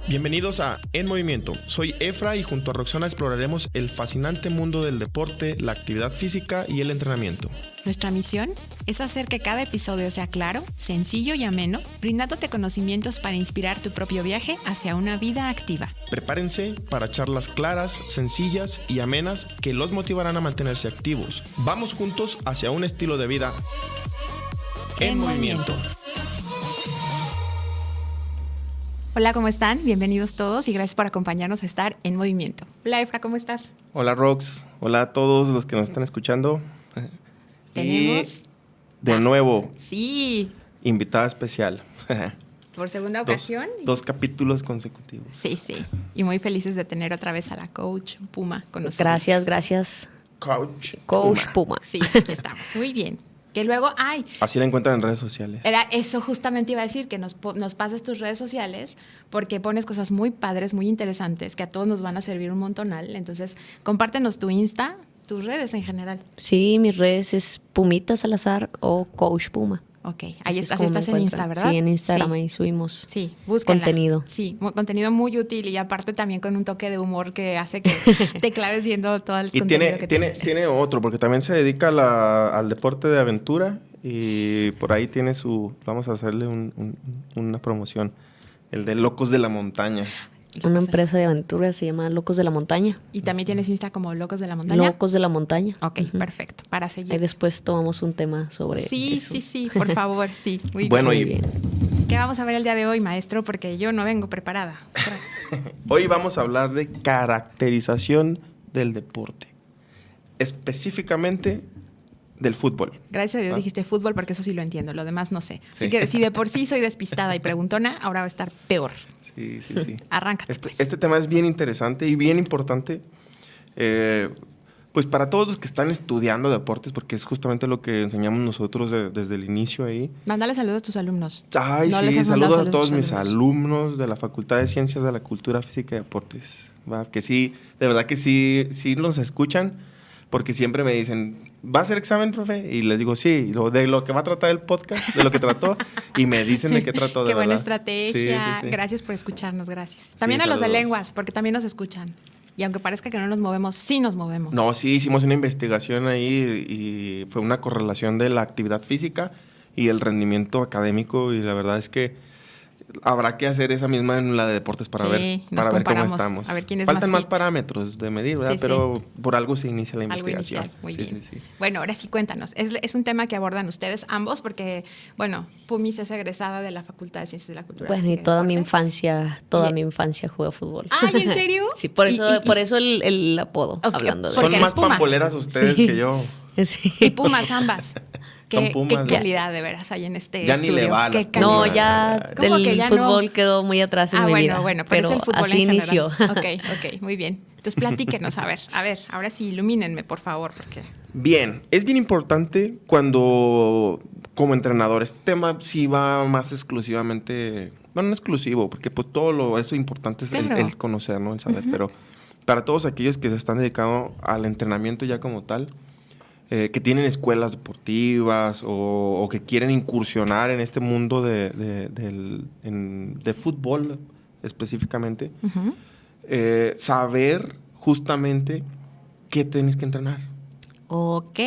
Bienvenidos a En Movimiento. Soy Efra y junto a Roxana exploraremos el fascinante mundo del deporte, la actividad física y el entrenamiento. Nuestra misión es hacer que cada episodio sea claro, sencillo y ameno, brindándote conocimientos para inspirar tu propio viaje hacia una vida activa. Prepárense para charlas claras, sencillas y amenas que los motivarán a mantenerse activos. Vamos juntos hacia un estilo de vida en movimiento. Hola, ¿cómo están? Bienvenidos todos y gracias por acompañarnos a estar en movimiento. Hola, Efra, ¿cómo estás? Hola, Rox. Hola a todos los que nos están escuchando. Tenemos... Y de nuevo, sí, invitada especial. por segunda ocasión. Dos capítulos consecutivos. Sí. Y muy felices de tener otra vez a la coach Puma con nosotros. Gracias. Coach Puma. Sí, aquí estamos. Muy bien. Que luego hay... Así la encuentran en redes sociales. Era eso justamente iba a decir, que nos pases tus redes sociales porque pones cosas muy padres, muy interesantes, que a todos nos van a servir un montonal. Entonces, compártenos tu Insta, tus redes en general. Sí, mis redes es Pumita Salazar o Coach Puma. Ok, ahí Así estás como me en Insta, encuentran. ¿verdad? Sí, en Instagram Sí. ahí subimos Búsquenla. contenido. Sí, contenido muy útil y aparte también con un toque de humor que hace que te claves viendo todo el Y contenido que tienes. tiene otro, porque también se dedica al deporte de aventura y por ahí tiene vamos a hacerle una promoción, el de Locos de la Montaña. Una empresa de aventura se llama Locos de la Montaña. Y también tienes Insta como Locos de la Montaña. Locos de la Montaña. Ok, perfecto, para seguir. Ahí después tomamos un tema sobre Sí, eso. sí, por favor, sí. Muy Bueno, bien. Muy bien. ¿Qué vamos a ver el día de hoy, maestro? Porque yo no vengo preparada. Hoy vamos a hablar de caracterización del deporte, específicamente del fútbol. Gracias a Dios dijiste fútbol porque eso sí lo entiendo, lo demás no sé. Sí. Así que si de por sí soy despistada y preguntona, ahora va a estar peor. Sí. Arráncate, pues. Este tema es bien interesante y bien importante, pues para todos los que están estudiando deportes, porque es justamente lo que enseñamos nosotros desde el inicio ahí. Mándale saludos a tus alumnos. Ay, No les sí, has mandado saludos a todos tus mis alumnos de la Facultad de Ciencias de la Cultura Física y Deportes. ¿Va? Que sí, de verdad que sí nos escuchan, porque siempre me dicen, ¿va a hacer examen, profe? Y les digo, sí, de lo que va a tratar el podcast, de lo que trató, y me dicen de qué trató, de Qué buena verdad. estrategia. Sí. Gracias por escucharnos, gracias. También a los de saludos. lenguas, porque también nos escuchan. Y aunque parezca que no nos movemos, sí nos movemos. No, sí, hicimos una investigación ahí y fue una correlación de la actividad física y el rendimiento académico, y la verdad es que habrá que hacer esa misma en la de deportes para ver cómo estamos. A ver quién es Faltan más más fit. parámetros de medir, ¿verdad? Sí. Pero por algo se inicia la Algo investigación. inicial, muy Sí, bien. sí. Bueno, ahora sí cuéntanos. Es un tema que abordan ustedes ambos porque, bueno, Pumis es egresada de la Facultad de Ciencias de la Cultura. Bueno, Física y toda mi Deporte. infancia jugué fútbol. Ay, ¿en serio? Sí, por eso el apodo, Ok, hablando de porque Son eres más Puma. pamboleras ustedes Sí. que yo. Sí. Y Pumas ambas. Son ¿Qué Pumas, qué ¿no? calidad de veras hay en este Ya ni estudio? le va a las ¿Qué Pumas. No, calidad? ya ¿Cómo el que ya fútbol no? quedó muy atrás en mi vida. Bueno, pero es el fútbol así en general. inició. Ok, muy bien. Entonces platíquenos, a ver, ahora sí, ilumínenme, por favor, porque... Bien, es bien importante cuando, como entrenador, este tema sí va más exclusivamente, bueno, no exclusivo, porque pues eso importante es Claro. el conocer, ¿no? El saber, pero para todos aquellos que se están dedicando al entrenamiento ya como tal, que tienen escuelas deportivas o que quieren incursionar en este mundo de fútbol específicamente, saber justamente qué tienes que entrenar. Ok,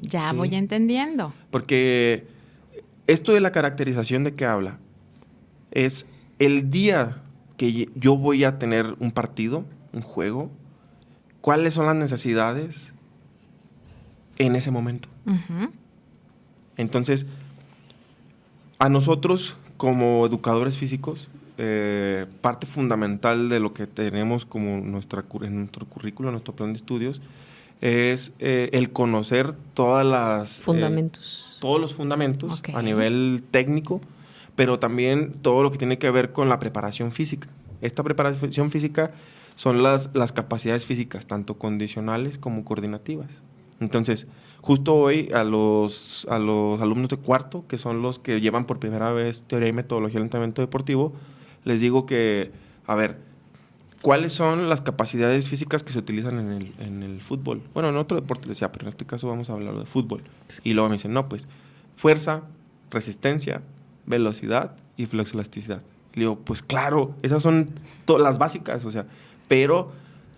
ya Sí. voy entendiendo. Porque esto de la caracterización de que habla es el día que yo voy a tener un partido, un juego, cuáles son las necesidades en ese momento. Ujú. Entonces, a nosotros como educadores físicos, parte fundamental de lo que tenemos como en nuestro currículo, nuestro plan de estudios, es el conocer todos los fundamentos Ok. a nivel técnico, pero también todo lo que tiene que ver con la preparación física. Esta preparación física son las capacidades físicas, tanto condicionales como coordinativas. Entonces, justo hoy a los alumnos de cuarto, que son los que llevan por primera vez teoría y metodología del entrenamiento deportivo, les digo que, a ver, ¿cuáles son las capacidades físicas que se utilizan en el fútbol? Bueno, en otro deporte les decía, pero en este caso vamos a hablar de fútbol. Y luego me dicen, no, pues, fuerza, resistencia, velocidad y flexoelasticidad. Le digo, pues claro, esas son todas las básicas, o sea, pero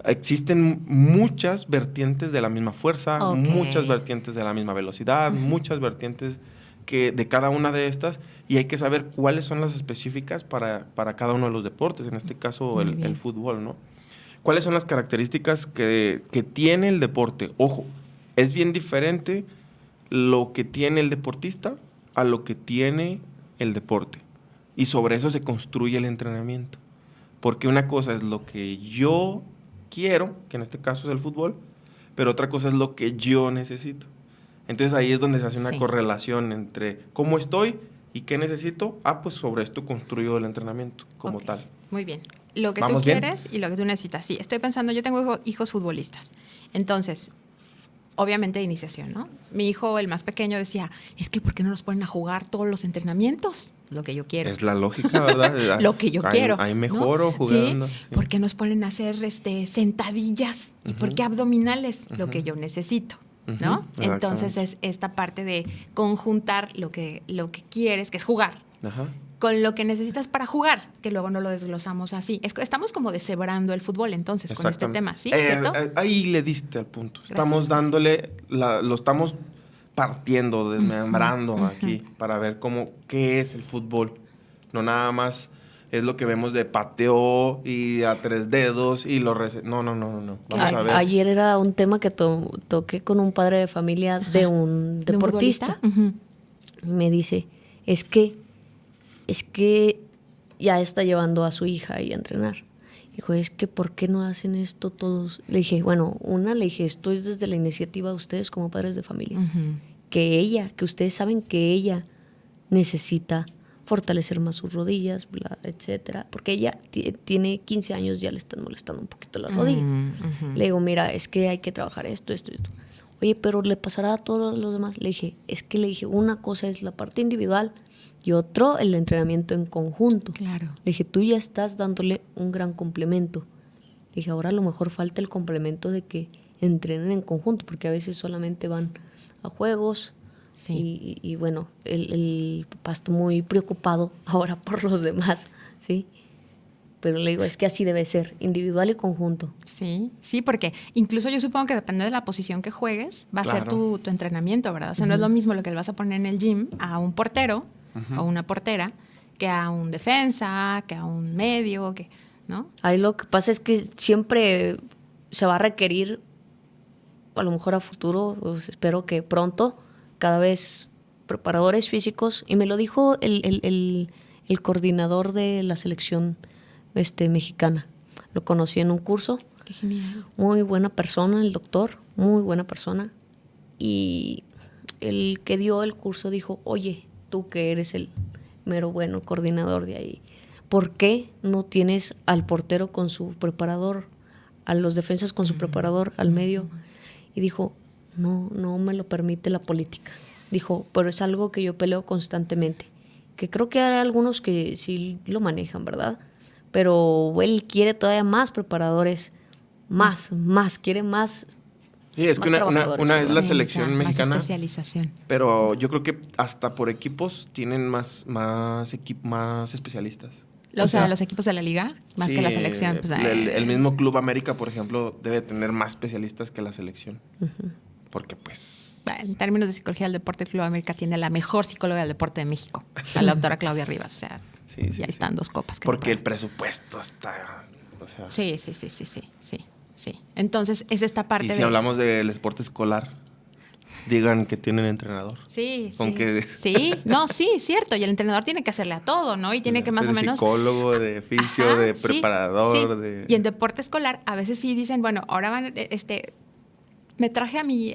existen muchas vertientes de la misma fuerza, Ok. muchas vertientes de la misma velocidad, muchas vertientes de cada una de estas, y hay que saber cuáles son las específicas para cada uno de los deportes, en este caso Muy el bien. fútbol, ¿no? ¿Cuáles son las características que tiene el deporte? Ojo, es bien diferente lo que tiene el deportista a lo que tiene el deporte. Y sobre eso se construye el entrenamiento. Porque una cosa es lo que yo quiero, que en este caso es el fútbol, pero otra cosa es lo que yo necesito. Entonces ahí es donde se hace una Sí. correlación entre cómo estoy y qué necesito. Pues sobre esto construyo el entrenamiento como Ok, tal. muy bien. Lo que tú ¿Vamos bien? quieres y lo que tú necesitas. Sí, estoy pensando, yo tengo hijos futbolistas. Entonces, obviamente de iniciación, ¿no? Mi hijo, el más pequeño, decía, es que ¿por qué no nos ponen a jugar todos los entrenamientos? Lo que yo quiero. Es la lógica, ¿verdad? Lo que yo Ahí- quiero. Ahí ¿no? mejoro jugando. ¿Sí? Sí. ¿Por qué nos ponen a hacer sentadillas? ¿Y por qué abdominales? Lo que yo necesito. ¿No? Ujú, Entonces exactamente. es esta parte de conjuntar lo que quieres, que es jugar, Ajá. con lo que necesitas para jugar, que luego no lo desglosamos así. Estamos como deshebrando el fútbol entonces con este Exactamente. tema, ¿sí? ¿Cierto? Ahí le diste al punto. Gracias, Estamos dándole, lo estamos partiendo, desmembrando aquí para ver qué es el fútbol. No nada más es lo que vemos de pateo y a 3 dedos y No. Vamos a ver. Ayer era un tema que toqué con un padre de familia de un ¿De un deportista. futbolista? Ujú. Y me dice, es que ya está llevando a su hija ahí a entrenar. Dijo, es que ¿por qué no hacen esto todos? Le dije, le dije, esto es desde la iniciativa de ustedes como padres de familia. Que ustedes saben que ella necesita fortalecer más sus rodillas, etcétera, porque ella tiene 15 años, ya le están molestando un poquito las rodillas. Le digo, mira, es que hay que trabajar esto. Oye, pero le pasará a todos los demás. Le dije, una cosa es la parte individual y otro el entrenamiento en conjunto. Claro. Le dije, tú ya estás dándole un gran complemento. Le dije, ahora a lo mejor falta el complemento de que entrenen en conjunto, porque a veces solamente van a juegos. Sí. Y bueno, el papá está muy preocupado ahora por los demás, ¿sí? Pero le digo, es que así debe ser, individual y conjunto. Sí, sí, porque incluso yo supongo que depende de la posición que juegues, va a ser Claro. tu entrenamiento, ¿verdad? O sea, no es lo mismo lo que le vas a poner en el gym a un portero o una portera que a un defensa, que a un medio, ¿no? Ahí lo que pasa es que siempre se va a requerir, a lo mejor a futuro, pues espero que pronto, cada vez preparadores físicos, y me lo dijo el coordinador de la selección mexicana. Lo conocí en un curso. Qué genial. Muy buena persona, el doctor, muy buena persona. Y el que dio el curso dijo, oye, tú que eres el mero bueno coordinador de ahí, ¿por qué no tienes al portero con su preparador, a los defensas con su preparador, al medio? Y dijo, no me lo permite la política. Dijo, pero es algo que yo peleo constantemente. Que creo que hay algunos que sí lo manejan, ¿verdad? Pero él quiere todavía más preparadores, más, quiere más. Sí, es que más una trabajadores. es la Sí, selección ya, mexicana, más especialización. pero yo creo que hasta por equipos tienen más especialistas. O sea, los equipos de la liga, más sí, que la selección. Pues, el mismo Club América, por ejemplo, debe tener más especialistas que la selección. Porque pues... En términos de psicología del deporte, el Club América tiene la mejor psicóloga del deporte de México, la doctora Claudia Rivas. O sea, Sí, ya están 2 copas. Porque el presupuesto está... O sea, Sí. Entonces, es esta parte y si hablamos del deporte escolar, digan que tienen entrenador. Sí, Con que- sí, no, sí, cierto. Y el entrenador tiene que hacerle a todo, ¿no? Y tiene que más ser o menos... psicólogo, de fisio, Ajá, de sí, preparador, sí. de... Y en deporte escolar, a veces sí dicen, bueno, ahora van, me traje a mi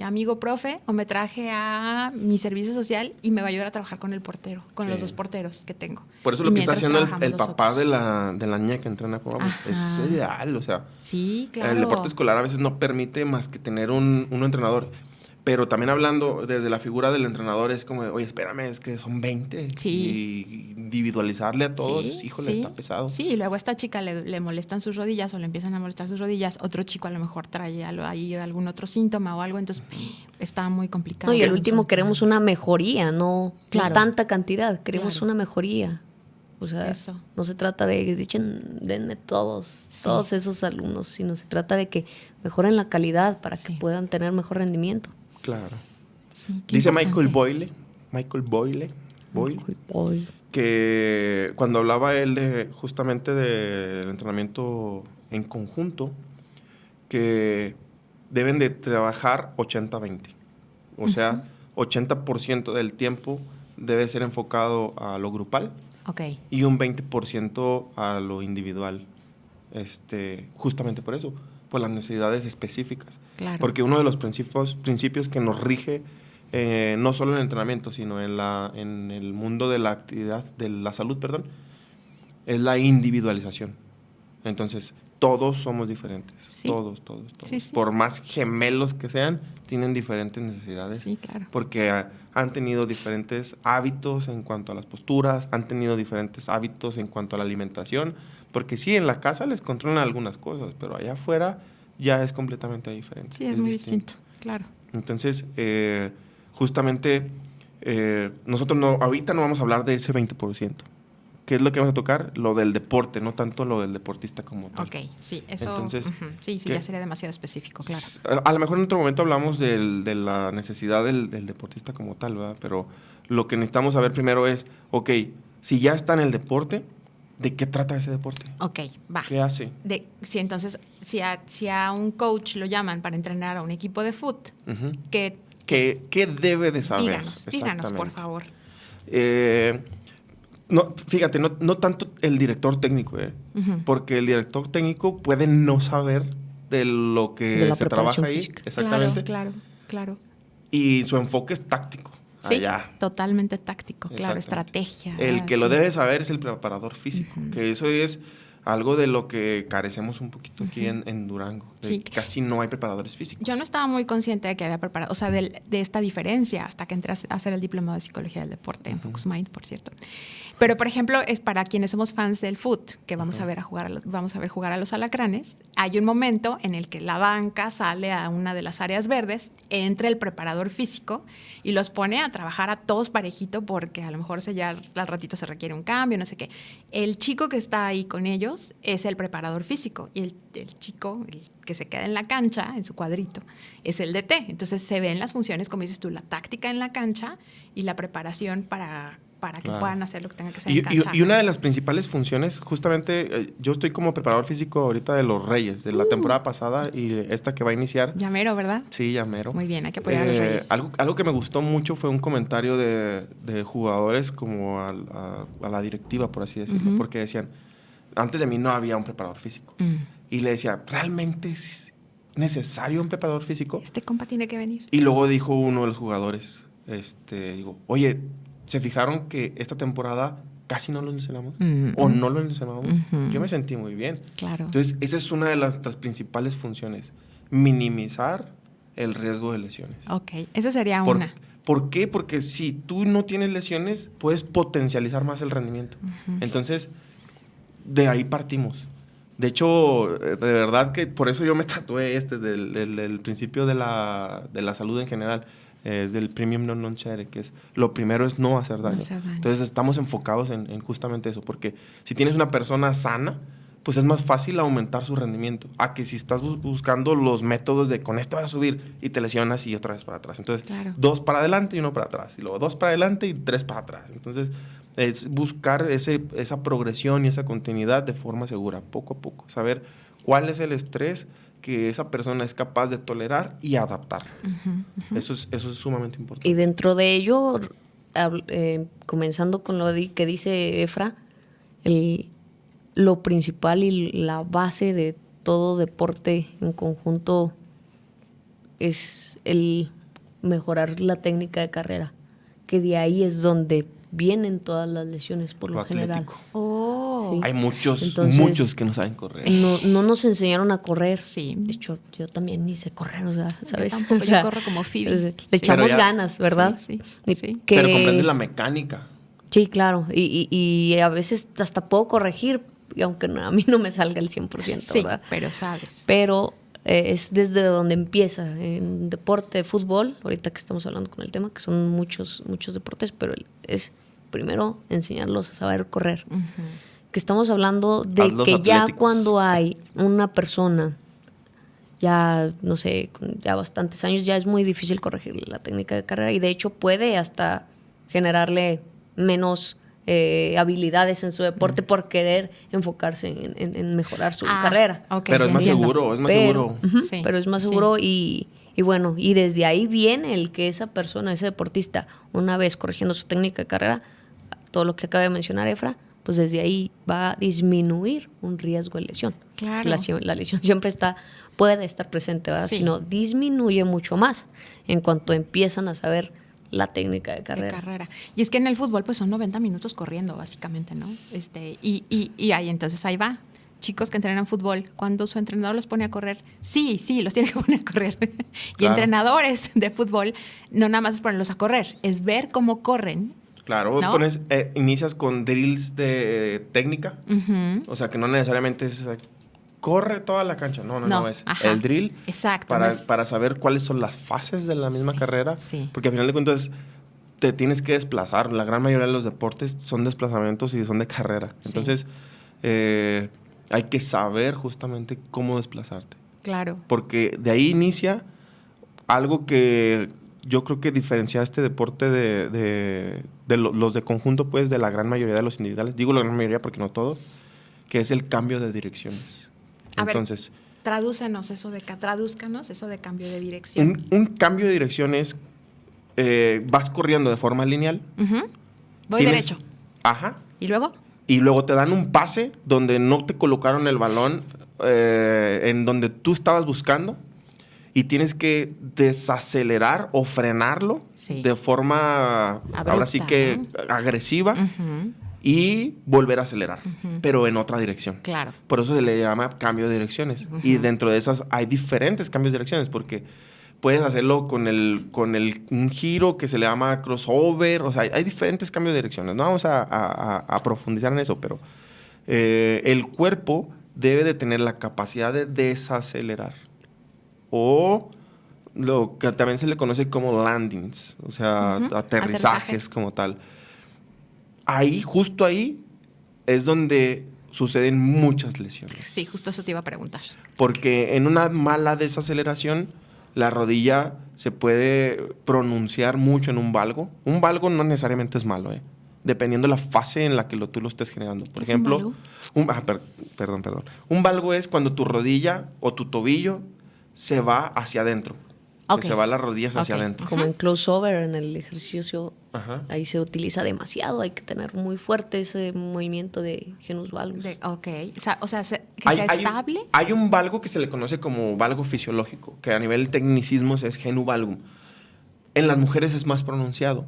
amigo profe o me traje a mi servicio social y me va a ayudar a trabajar con el portero, con los 2 porteros que tengo. Por eso Y lo que está mientras haciendo trabajamos el papá nosotros. de la niña que entrena con Ajá. es ideal, o sea. Sí, claro. El deporte escolar a veces no permite más que tener un entrenador. Pero también hablando desde la figura del entrenador es como, oye, espérame, es que son 20. Sí. Y individualizarle a todos, Sí, híjole, sí. está pesado. Sí, y luego a esta chica le molestan sus rodillas o le empiezan a molestar sus rodillas. Otro chico a lo mejor trae ahí algún otro síntoma o algo, entonces está muy complicado. No, y el último queremos una mejoría, no Claro. tanta cantidad, queremos Claro. una mejoría. O sea, Eso. no se trata de, denme todos esos alumnos, sino se trata de que mejoren la calidad para que puedan tener mejor rendimiento. Claro. Sí, qué Dice importante. Michael Boyle, que cuando hablaba él de justamente del entrenamiento en conjunto, que deben de trabajar 80-20. O sea, 80% del tiempo debe ser enfocado a lo grupal Ok. y un 20% a lo individual. Justamente por eso, por las necesidades específicas. Claro. Porque uno de los principios que nos rige, no solo en el entrenamiento, sino en el mundo de la actividad, de la salud, perdón, es la individualización. Entonces, todos somos diferentes. Sí. Todos. Sí, sí. Por más gemelos que sean, tienen diferentes necesidades. Sí, claro. Porque han tenido diferentes hábitos en cuanto a las posturas, han tenido diferentes hábitos en cuanto a la alimentación. Porque sí, en la casa les controlan algunas cosas, pero allá afuera ya es completamente diferente. Sí, es muy distinto. Claro. Entonces, justamente, nosotros ahorita no vamos a hablar de ese 20%. ¿Qué es lo que vamos a tocar? Lo del deporte, no tanto lo del deportista como tal. Ok, sí, eso. Entonces, Sí, ya sería demasiado específico, claro. A lo mejor en otro momento hablamos de la necesidad del deportista como tal, ¿verdad? Pero lo que necesitamos saber primero es, ok, si ya está en el deporte, ¿de qué trata ese deporte? Ok, va. ¿Qué hace? Sí, entonces, si a un coach lo llaman para entrenar a un equipo de fútbol, ¿Qué debe de saber? Díganos, por favor. No, fíjate, no tanto el director técnico, porque el director técnico puede no saber de lo que se trabaja ahí. Física. Exactamente. Claro. Y su enfoque es táctico. Sí, allá. totalmente táctico, claro, Exactamente. estrategia. El que lo debe saber es el preparador físico, que eso es algo de lo que carecemos un poquito aquí en Durango. Sí. Casi no hay preparadores físicos. Yo no estaba muy consciente de que había preparado, o sea, de esta diferencia hasta que entré a hacer el diplomado de psicología del deporte en Focus Mind, por cierto. Pero, por ejemplo, es para quienes somos fans del fútbol, que vamos a ver jugar a los alacranes. Hay un momento en el que la banca sale a una de las áreas verdes, entra el preparador físico y los pone a trabajar a todos parejito porque a lo mejor ya al ratito se requiere un cambio, no sé qué. El chico que está ahí con ellos es el preparador físico y el chico, el que se queda en la cancha, en su cuadrito, es el DT. Entonces se ven las funciones, como dices tú, la táctica en la cancha y la preparación para que puedan hacer lo que tengan que hacer en cancha. Y una de las principales funciones, justamente, yo estoy como preparador físico ahorita de los Reyes, de la temporada pasada y esta que va a iniciar. Ya mero, ¿verdad? Sí, ya mero. Muy bien, hay que apoyar a los Reyes. Algo que me gustó mucho fue un comentario de jugadores como a la directiva, por así decirlo, porque decían, antes de mí no había un preparador físico. Y le decía, ¿realmente es necesario un preparador físico? Este compa tiene que venir. Y luego dijo uno de los jugadores, oye, ¿se fijaron que esta temporada casi no lo mencionamos? ¿O no lo mencionamos? Yo me sentí muy bien. Claro. Entonces, esa es una de las principales funciones. Minimizar el riesgo de lesiones. Ok, esa sería una. ¿Por qué? Porque si tú no tienes lesiones, puedes potencializar más el rendimiento. Entonces, de ahí partimos. De hecho, de verdad que por eso yo me tatué del principio de la salud en general. Es del premium non nocere, que es lo primero es no hacer daño. Entonces estamos enfocados en justamente eso, porque si tienes una persona sana, pues es más fácil aumentar su rendimiento, a que si estás buscando los métodos de con esto vas a subir y te lesionas y otra vez para atrás. Entonces, 2 para adelante y 1 para atrás, y luego 2 para adelante y 3 para atrás. Entonces, es buscar esa progresión y esa continuidad de forma segura, poco a poco, saber cuál es el estrés que esa persona es capaz de tolerar y adaptar. Eso es sumamente importante. Y dentro de ello, comenzando con lo que dice Efra, lo principal y la base de todo deporte en conjunto es el mejorar la técnica de carrera, que de ahí es donde vienen todas las lesiones por lo general. Oh. ¿Sí? Hay muchos que no saben correr. No nos enseñaron a correr. Sí. De hecho, yo también ni sé correr, o sea, ¿sabes? Yo tampoco, o sea, yo corro como Phoebe. Le echamos ganas, ¿verdad? Sí. Pero comprendes la mecánica. Sí, claro. Y a veces hasta puedo corregir, y aunque a mí no me salga el 100%, sí, ¿verdad? pero sabes. Pero es desde donde empieza. En deporte, fútbol, ahorita que estamos hablando con el tema, que son muchos deportes, pero es primero enseñarlos a saber correr. Que estamos hablando de Hazlos que ya atléticos. cuando hay una persona, ya no sé, ya bastantes años, ya es muy difícil corregir la técnica de carrera y de hecho puede hasta generarle menos habilidades en su deporte por querer enfocarse en mejorar su carrera. Ok, Pero es más entiendo. seguro, es más Pero, seguro. ujú, Sí, pero es más sí. seguro y bueno, y desde ahí viene el que esa persona, ese deportista, una vez corrigiendo su técnica de carrera, todo lo que acaba de mencionar Efra, pues desde ahí va a disminuir un riesgo de lesión. Claro. La lesión siempre puede estar presente, ¿verdad? Sí. Sino disminuye mucho más en cuanto empiezan a saber la técnica de De carrera. carrera. Y es que en el fútbol pues son 90 minutos corriendo, básicamente, ¿no? Y ahí entonces ahí va. Chicos que entrenan fútbol, cuando su entrenador los pone a correr, sí, los tiene que poner a correr. Y Claro. entrenadores de fútbol, no nada más es ponerlos a correr, es ver cómo corren. Claro, ¿No? inicias con drills de técnica, o sea que no necesariamente es corre toda la cancha, no, es ajá. el drill Exacto. para saber cuáles son las fases de la misma Sí, carrera, sí. porque al final de cuentas te tienes que desplazar, la gran mayoría de los deportes son desplazamientos y son de carrera, Sí. entonces hay que saber justamente cómo desplazarte, Claro. porque de ahí inicia algo que yo creo que diferencia este deporte los de conjunto, pues, de la gran mayoría de los individuales. Digo la gran mayoría porque no todos, que es el cambio de direcciones. A ver, Entonces, tradúzcanos eso de cambio de dirección. un cambio de dirección es, vas corriendo de forma lineal. Ujú. Voy tienes- derecho. Ajá. ¿Y luego? Y luego te dan un pase donde no te colocaron el balón en donde tú estabas buscando y tienes que desacelerar o frenarlo Sí. de forma, Abrupta, ahora sí que ¿no? agresiva Ujú. y volver a acelerar, pero en otra dirección. Claro. Por eso se le llama cambio de direcciones. Y dentro de esas hay diferentes cambios de direcciones porque puedes hacerlo con un giro que se le llama crossover. O sea, hay diferentes cambios de direcciones. No vamos a profundizar en eso, pero el cuerpo debe de tener la capacidad de desacelerar. O lo que también se le conoce como landings, o sea, aterrizajes como tal. Ahí, justo ahí, es donde suceden muchas lesiones. Sí, justo eso te iba a preguntar. Porque en una mala desaceleración, la rodilla se puede pronunciar mucho en un valgo. Un valgo no necesariamente es malo, dependiendo de la fase en la que tú lo estés generando. Por ¿Qué es ejemplo, un valgo? perdón. Un valgo es cuando tu rodilla o tu tobillo se va hacia adentro. Ok. Que se va las rodillas hacia Ok. adentro. Como en crossover en el ejercicio, Ajá. ahí se utiliza demasiado. Hay que tener muy fuerte ese movimiento de genus valgus. Ok. O sea, que sea estable. Hay un valgo que se le conoce como valgo fisiológico, que a nivel tecnicismos es genu valgum. En las mujeres es más pronunciado.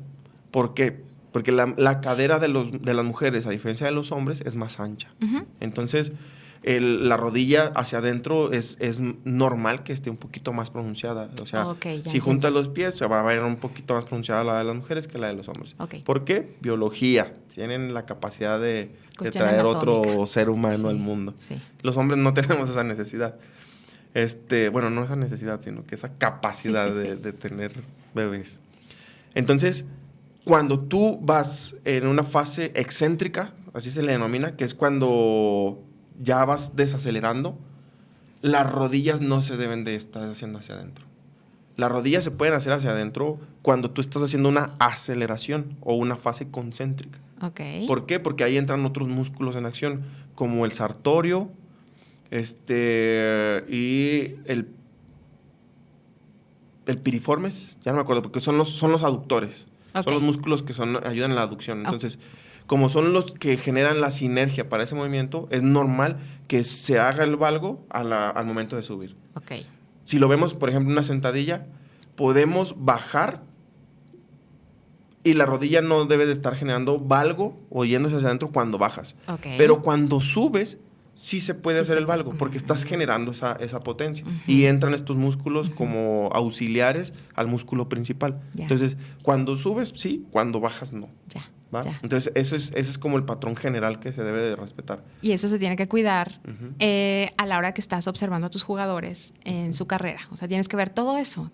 ¿Por qué? Porque la cadera de las mujeres, a diferencia de los hombres, es más ancha. Entonces, la rodilla hacia adentro es normal que esté un poquito más pronunciada. O sea, Ok, ya si entendí. juntas los pies, se va a ver un poquito más pronunciada la de las mujeres que la de los hombres. Ok. ¿Por qué? Biología. Tienen la capacidad de Cuestión traer anatómica. otro ser humano Sí, al mundo. sí. Los hombres no tenemos esa necesidad. Bueno, no esa necesidad, sino que esa capacidad Sí. de tener bebés. Entonces, cuando tú vas en una fase excéntrica, así se le denomina, que es cuando ya vas desacelerando, las rodillas no se deben de estar haciendo hacia adentro. Las rodillas se pueden hacer hacia adentro cuando tú estás haciendo una aceleración o una fase concéntrica. Ok. ¿Por qué? Porque ahí entran otros músculos en acción, como el sartorio y el piriformes, ya no me acuerdo, porque son los aductores. Ok. Son los músculos que ayudan en la aducción. Entonces, como son los que generan la sinergia para ese movimiento, es normal que se haga el valgo al momento de subir. Ok. Si lo vemos, por ejemplo, en una sentadilla, podemos bajar y la rodilla no debe de estar generando valgo o yéndose hacia adentro cuando bajas. Ok. Pero cuando subes, sí se puede Sí hacer se el valgo puede. porque estás generando esa potencia. Y entran estos músculos como auxiliares al músculo principal. Ya. Entonces, cuando subes, sí, cuando bajas, no. Ya. ¿Va? Ya. Entonces, ese es como el patrón general que se debe de respetar. Y eso se tiene que cuidar a la hora que estás observando a tus jugadores en su carrera. O sea, tienes que ver todo eso.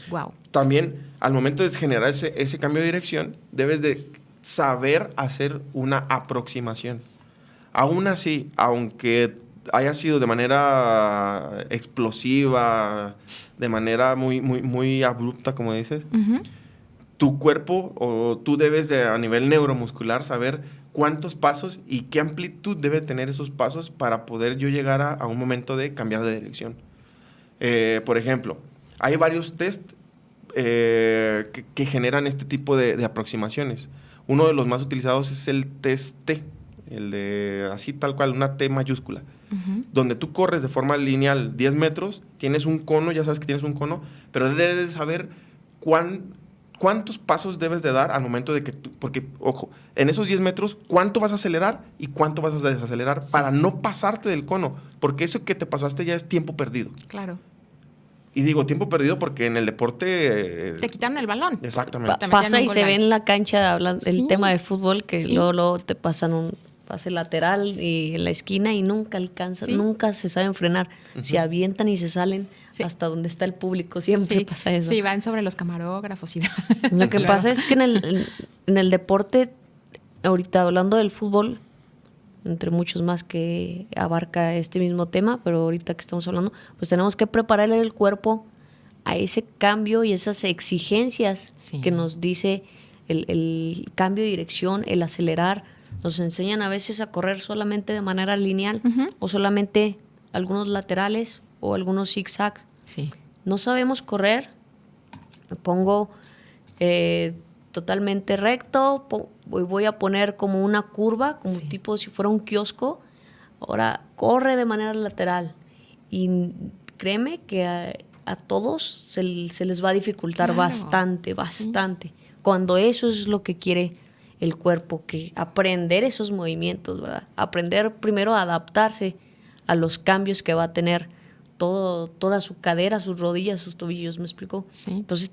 Wow. También, al momento de generar ese cambio de dirección, debes de saber hacer una aproximación. Aún así, aunque haya sido de manera explosiva, de manera muy, muy, muy abrupta, como dices, tu cuerpo o tú debes de, a nivel neuromuscular, saber cuántos pasos y qué amplitud debe tener esos pasos para poder yo llegar a un momento de cambiar de dirección. Por ejemplo, hay varios test que generan este tipo de aproximaciones. Uno de los más utilizados es el test T, el de así tal cual, una T mayúscula, donde tú corres de forma lineal 10 metros, tienes un cono, ya sabes que tienes un cono, pero debes de saber cuántos pasos debes de dar al momento de que tú, porque, ojo, en esos 10 metros, cuánto vas a acelerar y cuánto vas a desacelerar para no pasarte del cono, porque eso que te pasaste ya es tiempo perdido. Claro. Y digo tiempo perdido porque en el deporte... te quitaron el balón. Exactamente. Pasa y se ve en la cancha el tema del fútbol que luego te pasan un pase lateral y en la esquina y nunca alcanzan, nunca se saben frenar. Se avientan y se salen hasta donde está el público. Siempre pasa eso. Sí, van sobre los camarógrafos y Lo que pasa es que en el deporte, ahorita hablando del fútbol, entre muchos más que abarca este mismo tema, pero ahorita que estamos hablando, pues tenemos que prepararle el cuerpo a ese cambio y esas exigencias que nos dice el cambio de dirección, el acelerar. Nos enseñan a veces a correr solamente de manera lineal o solamente algunos laterales o algunos zigzags. Sí. No sabemos correr, me pongo totalmente recto, voy a poner como una curva, como tipo si fuera un kiosco. Ahora corre de manera lateral y créeme que a todos se les va a dificultar bastante. Cuando eso es lo que quiere el cuerpo, que aprender esos movimientos, ¿verdad? Aprender primero a adaptarse a los cambios que va a tener toda su cadera, sus rodillas, sus tobillos, ¿me explico? Sí. Entonces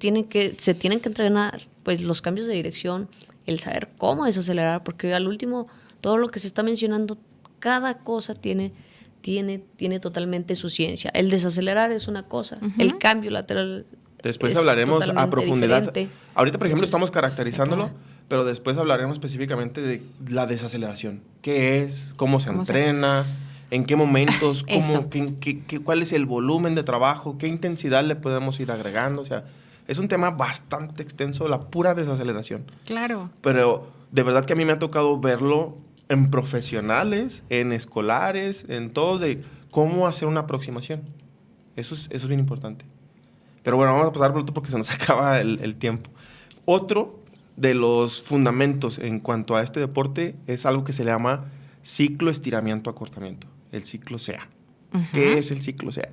se tienen que entrenar pues los cambios de dirección, el saber cómo desacelerar, porque al último todo lo que se está mencionando, cada cosa tiene totalmente su ciencia. El desacelerar es una cosa, el cambio lateral después hablaremos a profundidad. Diferente. Ahorita, por ejemplo, estamos caracterizándolo, pero después hablaremos específicamente de la desaceleración. ¿Qué es? ¿Cómo se entrena? ¿En qué momentos? ¿Cuál es el volumen de trabajo? ¿Qué intensidad le podemos ir agregando? O sea, es un tema bastante extenso, la pura desaceleración. Claro. Pero de verdad que a mí me ha tocado verlo en profesionales, en escolares, en todos, de cómo hacer una aproximación. Eso es bien importante. Pero bueno, vamos a pasar por otro porque se nos acaba el tiempo. Otro de los fundamentos en cuanto a este deporte es algo que se le llama ciclo estiramiento-acortamiento, el ciclo CEA. ¿Qué es el ciclo CEA?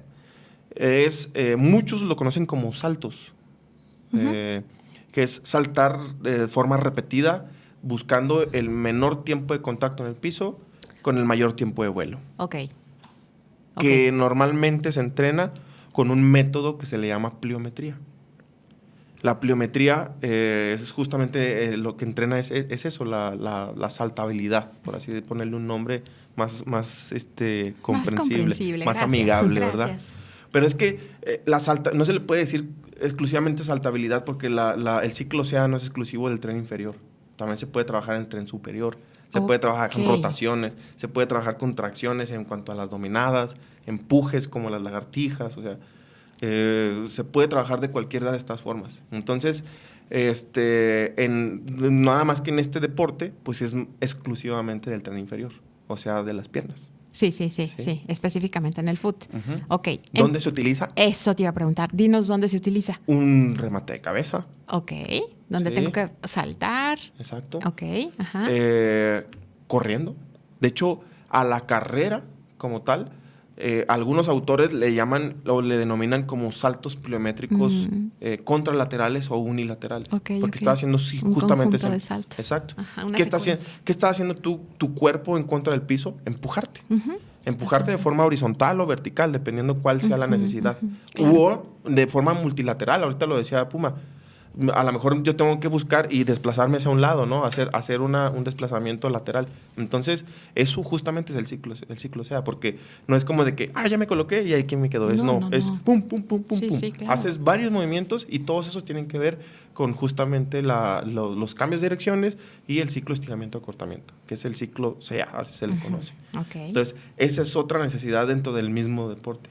Muchos lo conocen como saltos, que es saltar de forma repetida buscando el menor tiempo de contacto en el piso con el mayor tiempo de vuelo. Que normalmente se entrena con un método que se le llama pliometría. La pliometría es justamente lo que entrena es eso, la saltabilidad, por así ponerle un nombre más comprensible, más amigable, ¿verdad? Pero es que no se le puede decir exclusivamente saltabilidad porque el ciclo CEA no es exclusivo del tren inferior. También se puede trabajar en el tren superior, se puede trabajar con rotaciones, se puede trabajar con tracciones en cuanto a las dominadas, empujes como las lagartijas, o sea, se puede trabajar de cualquiera de estas formas. Entonces, nada más que en este deporte, pues es exclusivamente del tren inferior, o sea, de las piernas. Sí, específicamente en el foot. ¿Dónde se utiliza? Eso te iba a preguntar. Dinos dónde se utiliza. Un remate de cabeza. ¿Dónde tengo que saltar? Exacto. Ajá. Corriendo. De hecho, a la carrera como tal, algunos autores le llaman o le denominan como saltos pliométricos contralaterales o unilaterales. Porque está haciendo justamente eso. De saltos. Exacto. ¿Qué está haciendo tu cuerpo en contra del piso? Empujarte. Empujarte de forma horizontal o vertical, dependiendo cuál sea la necesidad. O de forma multilateral, ahorita lo decía Puma. a lo mejor yo tengo que buscar y desplazarme hacia un lado, ¿no? Hacer un desplazamiento lateral. Entonces, eso justamente es el ciclo SEA, porque no es como de que, ya me coloqué y ahí que me quedó. Es pum, pum, pum, pum, Sí, pum. sí, claro. Haces varios movimientos y todos esos tienen que ver con justamente los cambios de direcciones y el ciclo estiramiento-acortamiento, que es el ciclo SEA, así se le conoce. Okay. Entonces, esa es otra necesidad dentro del mismo deporte.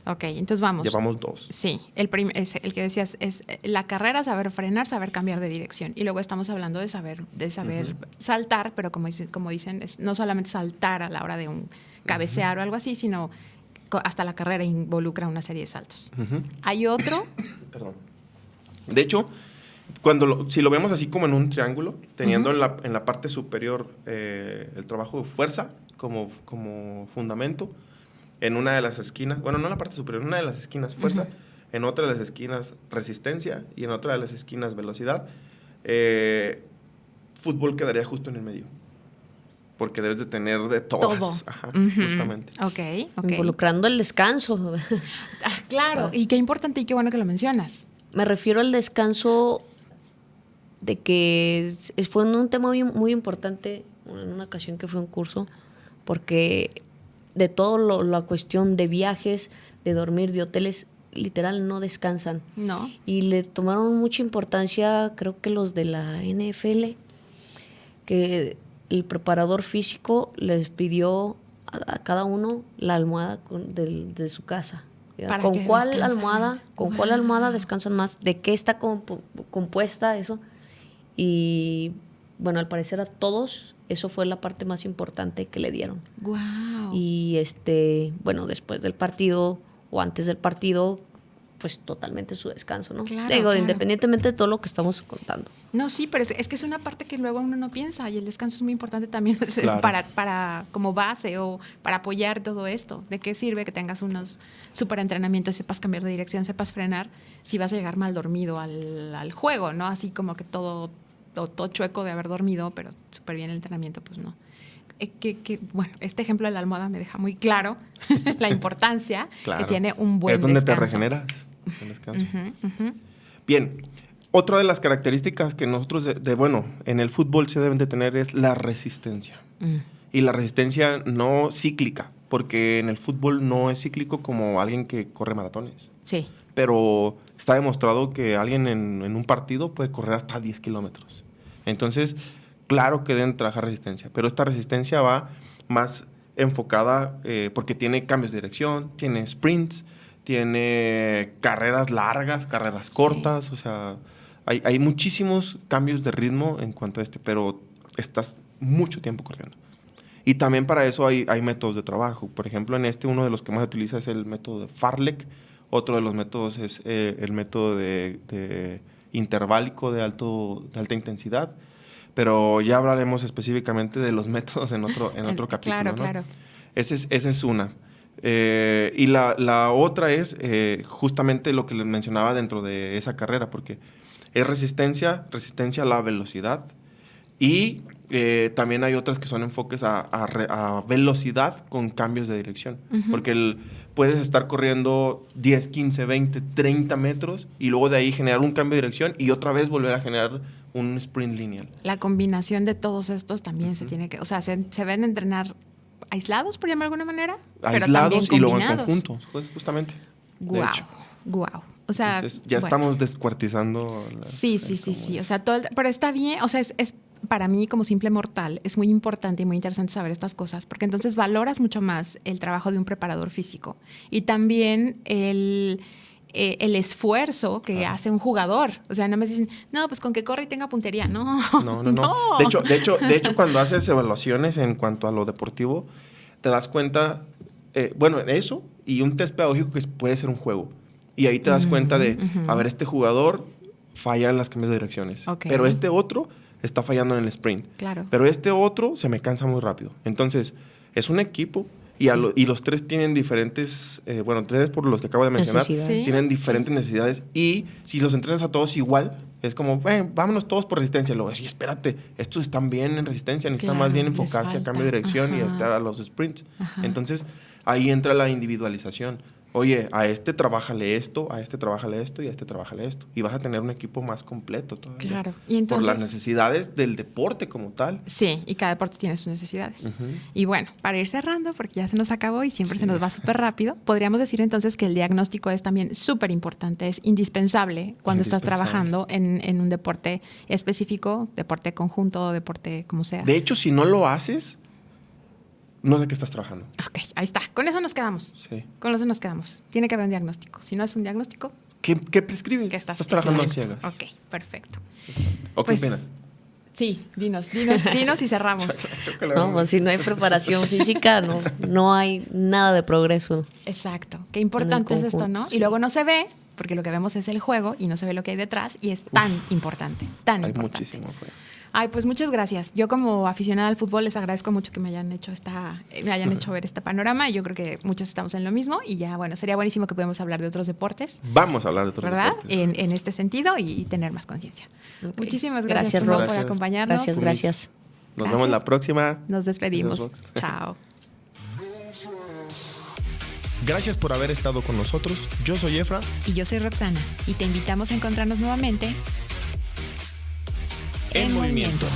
Ok, entonces vamos. Llevamos 2. Sí, el que decías es la carrera, saber frenar, saber cambiar de dirección. Y luego estamos hablando de saber saltar, pero como dicen, no solamente saltar a la hora de un cabecear o algo así, sino hasta la carrera involucra una serie de saltos. Hay otro. Perdón. De hecho, si lo vemos así como en un triángulo, teniendo en la parte superior el trabajo de fuerza como fundamento, en una de las esquinas, bueno, no en la parte superior, en una de las esquinas fuerza, en otra de las esquinas resistencia y en otra de las esquinas velocidad, fútbol quedaría justo en el medio. Porque debes de tener de todas. Todo. Ajá, justamente. Ok. Involucrando el descanso. Claro, y qué importante y qué bueno que lo mencionas. Me refiero al descanso de que fue un tema muy, muy importante en una ocasión que fue un curso, porque de todo la cuestión de viajes, de dormir, de hoteles, literal no descansan. No. Y le tomaron mucha importancia, creo que los de la NFL, que el preparador físico les pidió a cada uno la almohada de su casa. ¿Con cuál almohada descansan más? ¿De qué está compuesta eso? Y bueno, al parecer a todos eso fue la parte más importante que le dieron. Wow. Y bueno, después del partido o antes del partido, pues totalmente su descanso, ¿no? Claro. Independientemente de todo lo que estamos contando. No, sí, pero es que es una parte que luego uno no piensa y el descanso es muy importante también Claro. para como base o para apoyar todo esto. ¿De qué sirve que tengas unos súper entrenamientos, sepas cambiar de dirección, sepas frenar, si vas a llegar mal dormido al juego, ¿no? Así como que todo chueco de haber dormido, pero súper bien el entrenamiento, pues no. Bueno, este ejemplo de la almohada me deja muy claro la importancia que tiene un buen descanso. Es donde te regeneras, el descanso. Bien, otra de las características que nosotros, en el fútbol se deben de tener es la resistencia. Y la resistencia no cíclica, porque en el fútbol no es cíclico como alguien que corre maratones. Sí. Pero está demostrado que alguien en un partido puede correr hasta 10 kilómetros. Entonces, claro que deben trabajar resistencia, pero esta resistencia va más enfocada porque tiene cambios de dirección, tiene sprints, tiene carreras largas, carreras cortas, o sea, hay muchísimos cambios de ritmo en cuanto a pero estás mucho tiempo corriendo. Y también para eso hay métodos de trabajo. Por ejemplo, uno de los que más se utiliza es el método de Farlek. Otro de los métodos es el método de interválico de alta intensidad. Pero ya hablaremos específicamente de los métodos en otro capítulo. Claro, ¿no? claro. Esa es una. Y la otra es justamente lo que les mencionaba dentro de esa carrera, porque es resistencia a la velocidad. Y también hay otras que son enfoques a velocidad con cambios de dirección. Porque puedes estar corriendo 10, 15, 20, 30 metros y luego de ahí generar un cambio de dirección y otra vez volver a generar un sprint lineal. La combinación de todos estos también se tiene que... O sea, se ven entrenar aislados, por llamar de alguna manera. Aislados y luego en conjunto, justamente. Guau. O sea, entonces, ya estamos descuartizando. Sí. O sea, pero está bien. O sea, es para mí como simple mortal es muy importante y muy interesante saber estas cosas, porque entonces valoras mucho más el trabajo de un preparador físico y también el esfuerzo que hace un jugador. O sea, no me dicen, no, pues con que corre y tenga puntería. No. De hecho, cuando haces evaluaciones en cuanto a lo deportivo, te das cuenta, eso y un test pedagógico que puede ser un juego. Y ahí te das cuenta de, a ver, este jugador falla en las cambios de direcciones. Okay. Pero este otro está fallando en el sprint. Claro. Pero este otro se me cansa muy rápido. Entonces, es un equipo y los tres tienen diferentes, tres por los que acabo de mencionar, tienen diferentes necesidades. Y si los entrenas a todos igual, es como, vámonos todos por resistencia. Luego, sí, espérate, estos están bien en resistencia, necesitan más bien enfocarse a cambio de dirección y hasta a los sprints. Entonces, ahí entra la individualización. Oye, a este trabájale esto, a este trabájale esto y a este trabájale esto. Y vas a tener un equipo más completo todavía. Claro. Y entonces, por las necesidades del deporte como tal. Sí, y cada deporte tiene sus necesidades. Ujú. Y bueno, para ir cerrando, porque ya se nos acabó y siempre se nos va súper rápido, podríamos decir entonces que el diagnóstico es también súper importante, es indispensable cuando estás trabajando en un deporte específico, deporte conjunto, deporte como sea. De hecho, si no lo haces, no sé qué estás trabajando. Ok, ahí está. Con eso nos quedamos. Sí. Con eso nos quedamos. Tiene que haber un diagnóstico. Si no es un diagnóstico, ¿Qué prescribes? ¿qué estás trabajando a exacto. ciegas. Ok, perfecto. ¿O qué Pues, opinas? Sí, dinos y cerramos. Chócala, No, pues si no hay preparación física, no hay nada de progreso. Exacto. Qué importante es esto, ¿no? sí. Y luego no se ve, porque lo que vemos es el juego y no se ve lo que hay detrás y es tan importante, tan Hay importante. muchísimo. Pues. Ay, pues muchas gracias. Yo como aficionada al fútbol les agradezco mucho que me hayan hecho ver este panorama. Yo creo que muchos estamos en lo mismo y ya, bueno, sería buenísimo que podamos hablar de otros deportes, Vamos a hablar de otros ¿verdad? deportes. En este sentido y tener más conciencia. Ok. Muchísimas gracias, Ro. Chema, por acompañarnos. Gracias. Nos Gracias. vemos la próxima. Nos despedimos. Besos, Vox. Chao. Gracias por haber estado con nosotros. Yo soy Efra. Y yo soy Roxana y te invitamos a encontrarnos nuevamente En movimiento.